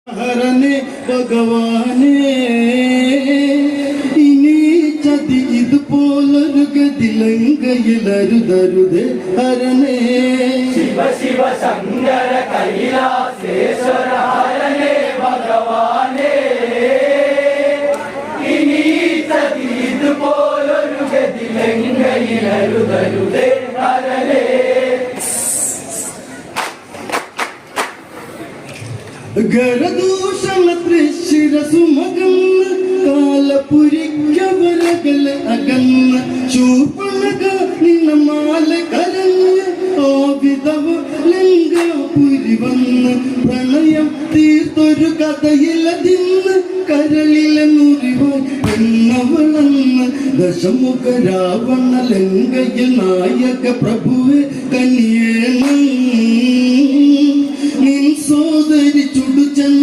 ഹരനെ ഭഗവാനെ ഇനി ചതി ഇതുപോലൊരു ഗതിലങ്കയിലരുതരുതേ ഹരനെ ശിവ ശിവ ശങ്കര കൈലാസേശ്വര ഹരനെ ഭഗവാനെ ഇനി ചതി ഇതുപോലൊരു ഗതിലങ്കയിലരുതരുതേ ഹരനെ ഗരദൂഷണ തൃശിരസുമകന്ന് കാലപുരിക്കവരകൾ അകന്ന് ശൂർപ്പണക നിന്നമാല കരഞ്ഞ് ആ വിധവ ലങ്കാപുരി വന്ന് പ്രണയം തീർത്തൊരു കഥയിലതിന്ന് കരളിലെ മുറിവായി പെണ്ണവളന്ന് ദശമുഖ രാവണ ലങ്കയിൽ നായക പ്രഭുവെ കനിയേണം നിൻ സോദരി ചുടുചന്ദ്ര